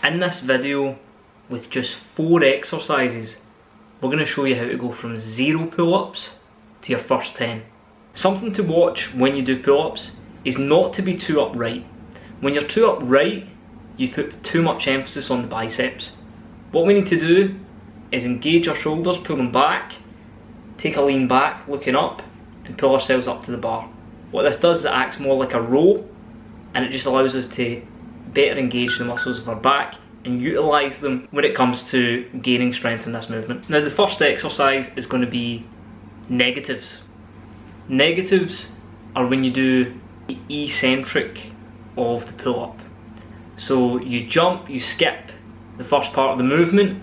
In this video, with just 4 exercises, we're going to show you how to go from 0 pull-ups to your first 10. Something to watch when you do pull-ups is not to be too upright. When you're too upright, you put too much emphasis on the biceps. What we need to do is engage our shoulders, pull them back, take a lean back, looking up, and pull ourselves up to the bar. What this does is it acts more like a row, and it just allows us to better engage the muscles of our back and utilise them when it comes to gaining strength in this movement. Now the first exercise is going to be negatives. Negatives are when you do the eccentric of the pull-up. So you jump, you skip the first part of the movement,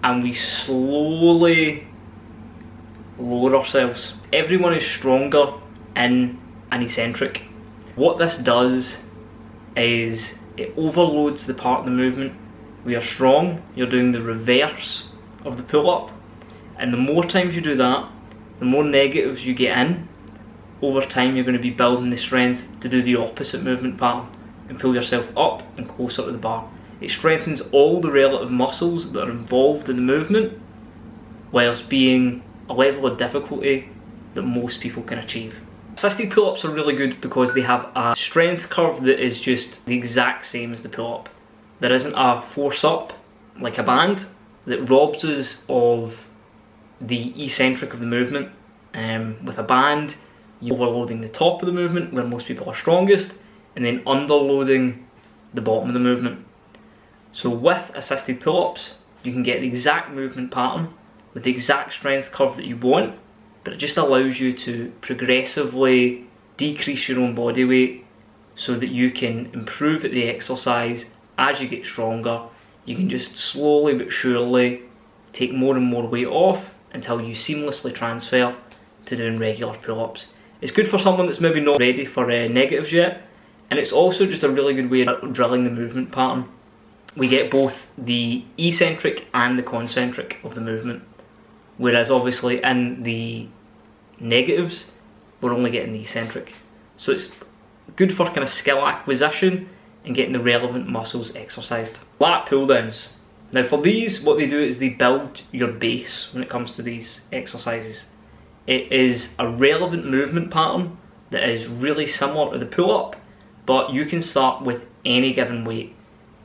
and we slowly lower ourselves. Everyone is stronger in an eccentric. What this does is it overloads the part of the movement. We are strong, you're doing the reverse of the pull-up, and the more times you do that, the more negatives you get in, over time you're going to be building the strength to do the opposite movement pattern and pull yourself up and closer to the bar. It strengthens all the relative muscles that are involved in the movement, whilst being a level of difficulty that most people can achieve. Assisted pull-ups are really good because they have a strength curve that is just the exact same as the pull-up. There isn't a force up, like a band, that robs us of the eccentric of the movement. With a band, you're overloading the top of the movement where most people are strongest, and then underloading the bottom of the movement. So with assisted pull-ups, you can get the exact movement pattern with the exact strength curve that you want, but it just allows you to progressively decrease your own body weight so that you can improve at the exercise as you get stronger. You can just slowly but surely take more and more weight off until you seamlessly transfer to doing regular pull-ups. It's good for someone that's maybe not ready for negatives yet, and it's also just a really good way of drilling the movement pattern. We get both the eccentric and the concentric of the movement, whereas obviously in the negatives we're only getting the eccentric. So it's good for kind of skill acquisition and getting the relevant muscles exercised. Lat pull downs. Now for these, what they do is they build your base when it comes to these exercises. It is a relevant movement pattern that is really similar to the pull-up, but you can start with any given weight.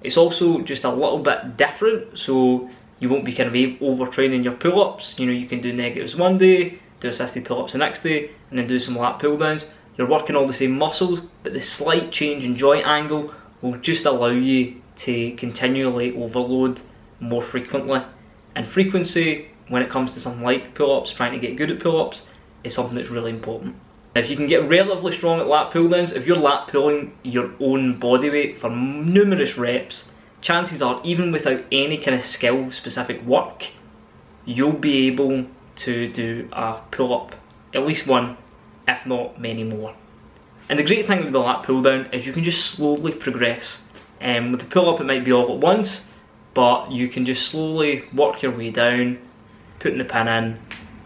It's also just a little bit different, so you won't be kind of overtraining your pull-ups. You know, you can do negatives one day, do assisted pull-ups the next day, and then do some lat pull-downs. You're working all the same muscles, but the slight change in joint angle will just allow you to continually overload more frequently. And frequency, when it comes to something like pull-ups, trying to get good at pull-ups, is something that's really important. Now, if you can get relatively strong at lat pull-downs, if you're lat pulling your own body weight for numerous reps, chances are, even without any kind of skill-specific work, you'll be able to do a pull-up, at least one, if not many more. And the great thing with the lat pull-down is you can just slowly progress. With the pull-up it might be all at once, but you can just slowly work your way down, putting the pin in,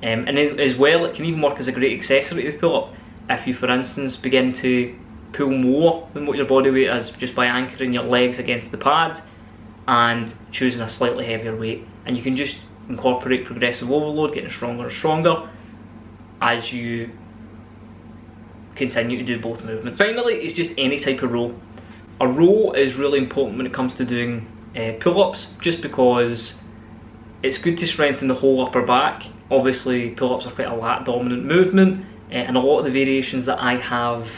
and then as well it can even work as a great accessory to the pull-up. If you, for instance, begin to pull more than what your body weight is just by anchoring your legs against the pad and choosing a slightly heavier weight, and you can just incorporate progressive overload, getting stronger and stronger as you continue to do both movements. Finally, it's just any type of row. A row is really important when it comes to doing pull-ups, just because it's good to strengthen the whole upper back. Obviously pull-ups are quite a lat dominant movement, and a lot of the variations that I have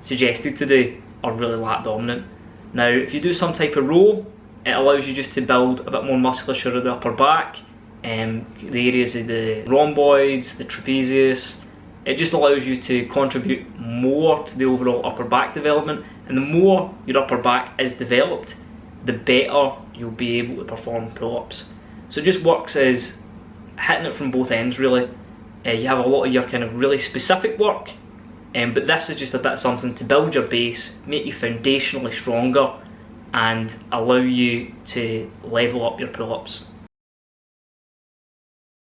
suggested today are really lat dominant. Now if you do some type of row, it allows you just to build a bit more musculature of the upper back, the areas of the rhomboids, the trapezius. It just allows you to contribute more to the overall upper back development, and the more your upper back is developed, the better you'll be able to perform pull-ups. So it just works as hitting it from both ends really. You have a lot of your kind of really specific work, but this is just a bit of something to build your base, make you foundationally stronger, and allow you to level up your pull-ups.